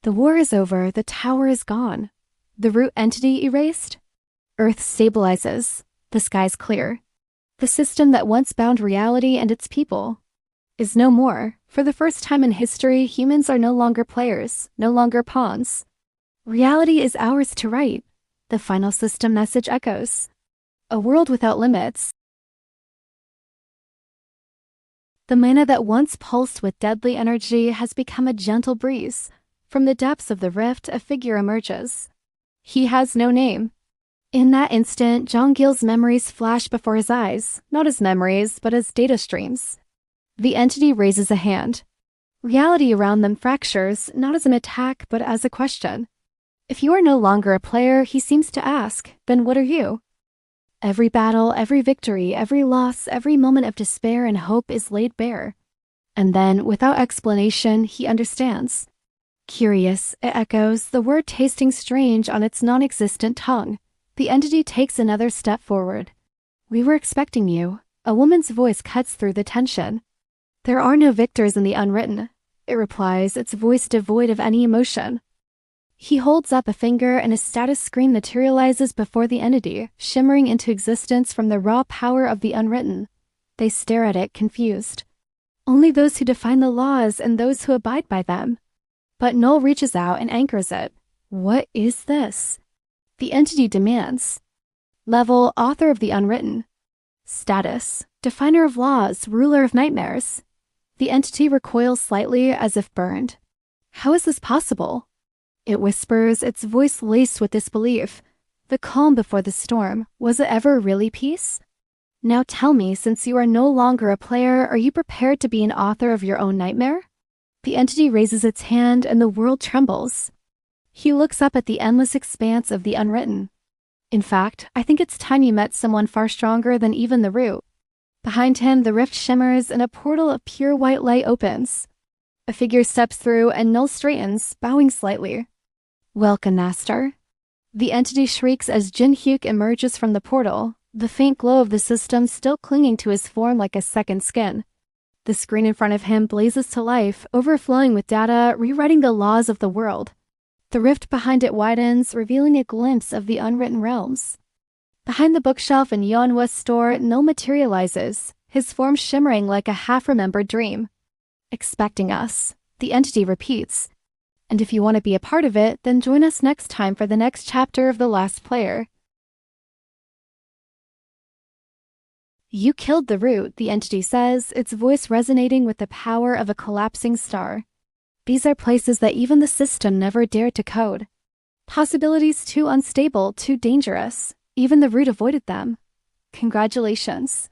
The war is over, the tower is gone. The root entity erased? Earth stabilizes. The skies clear. The system that once bound reality and its people is no more. For the first time in history, humans are no longer players, no longer pawns. Reality is ours to write. The final system message echoes. A world without limits. The mana that once pulsed with deadly energy has become a gentle breeze. From the depths of the rift, a figure emerges. He has no name. In that instant, Jongil's memories flash before his eyes, not as memories, but as data streams. The entity raises a hand. Reality around them fractures, not as an attack, but as a question. If you are no longer a player, he seems to ask, then what are you? Every battle, every victory, every loss, every moment of despair and hope is laid bare. And then, without explanation, he understands. Curious, it echoes, the word tasting strange on its non-existent tongue. The entity takes another step forward. We were expecting you. A woman's voice cuts through the tension. There are no victors in the Unwritten, it replies, its voice devoid of any emotion. He holds up a finger and a status screen materializes before the entity, shimmering into existence from the raw power of the Unwritten. They stare at it, confused. Only those who define the laws and those who abide by them. But Null reaches out and anchors it. What is this? The entity demands. Level, author of the Unwritten. Status, definer of laws, ruler of nightmares. The entity recoils slightly as if burned. How is this possible? It whispers, its voice laced with disbelief. The calm before the storm, was it ever really peace? Now tell me, since you are no longer a player, are you prepared to be an author of your own nightmare? The entity raises its hand and the world trembles. He looks up at the endless expanse of the Unwritten. In fact, I think it's time you met someone far stronger than even the root. Behind him, the rift shimmers and a portal of pure white light opens. A figure steps through and Null straightens, bowing slightly. Welcome, Master. The entity shrieks as Jin Hyuk emerges from the portal, the faint glow of the system still clinging to his form like a second skin. The screen in front of him blazes to life, overflowing with data, rewriting the laws of the world. The rift behind it widens, revealing a glimpse of the unwritten realms. Behind the bookshelf in Yeonhwa's store, Null materializes, his form shimmering like a half-remembered dream. Expecting us, the entity repeats. And if you want to be a part of it, then join us next time for the next chapter of The Last Player. You killed the root, the entity says, its voice resonating with the power of a collapsing star. These are places that even the system never dared to code. Possibilities too unstable, too dangerous. Even the root avoided them. Congratulations.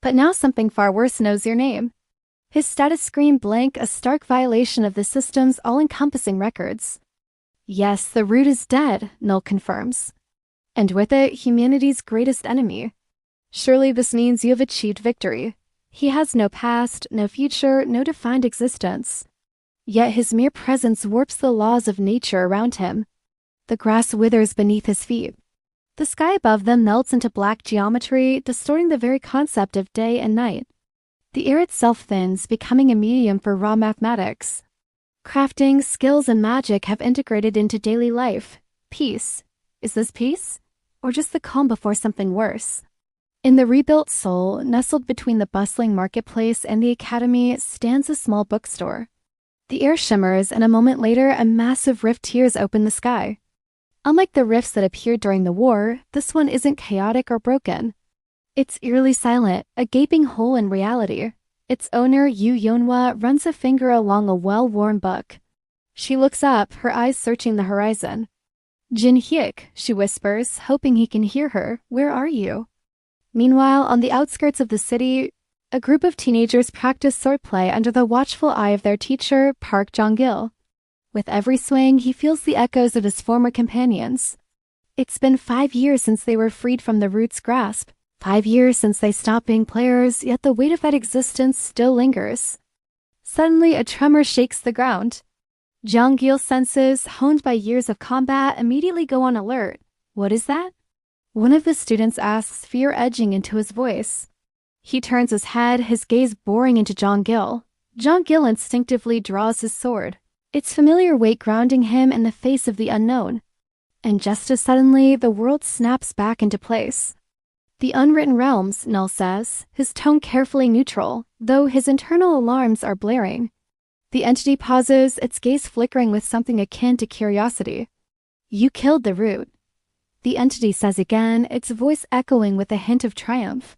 But now something far worse knows your name. His status screen blank, a stark violation of the system's all-encompassing records. Yes, the root is dead, Null confirms. And with it, humanity's greatest enemy. Surely this means you have achieved victory. He has no past, no future, no defined existence. Yet his mere presence warps the laws of nature around him. The grass withers beneath his feet. The sky above them melts into black geometry, distorting the very concept of day and night. The air itself thins, becoming a medium for raw mathematics. Crafting, skills, and magic have integrated into daily life. Peace. Is this peace? Or just the calm before something worse? In the rebuilt soul, nestled between the bustling marketplace and the academy, stands a small bookstore. The air shimmers, and a moment later, a massive rift tears open the sky. Unlike the rifts that appeared during the war, this one isn't chaotic or broken. It's eerily silent, a gaping hole in reality. Its owner, Yu Yeonhwa, runs a finger along a well-worn book. She looks up, her eyes searching the horizon. Jin Hyuk, she whispers, hoping he can hear her. Where are you? Meanwhile, on the outskirts of the city, a group of teenagers practice swordplay under the watchful eye of their teacher, Park Jong-gil. With every swing, he feels the echoes of his former companions. It's been 5 years since they were freed from the root's grasp. 5 years since they stopped being players, yet the weight of that existence still lingers. Suddenly, a tremor shakes the ground. Jong-gil's senses, honed by years of combat, immediately go on alert. What is that? One of the students asks, fear edging into his voice. He turns his head, his gaze boring into Jong-gil. Jong-gil instinctively draws his sword. its familiar weight grounding him in the face of the unknown. And just as suddenly, the world snaps back into place. The unwritten realms, Null says, his tone carefully neutral, though his internal alarms are blaring. The entity pauses, its gaze flickering with something akin to curiosity. You killed the root. The entity says again, its voice echoing with a hint of triumph.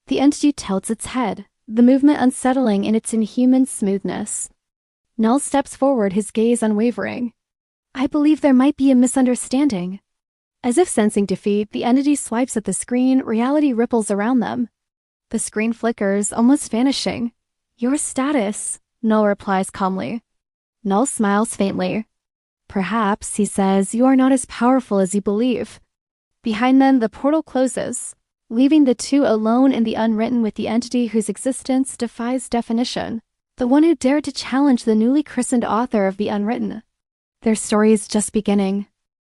The entity tilts its head, the movement unsettling in its inhuman smoothness. Null steps forward, his gaze unwavering. I believe there might be a misunderstanding. As if sensing defeat, the entity swipes at the screen, reality ripples around them. The screen flickers, almost vanishing. Your status, Null replies calmly. Null smiles faintly. Perhaps, he says, you are not as powerful as you believe. Behind them, the portal closes, leaving the two alone in the unwritten with the entity whose existence defies definition, the one who dared to challenge the newly christened author of the Unwritten. Their story is just beginning.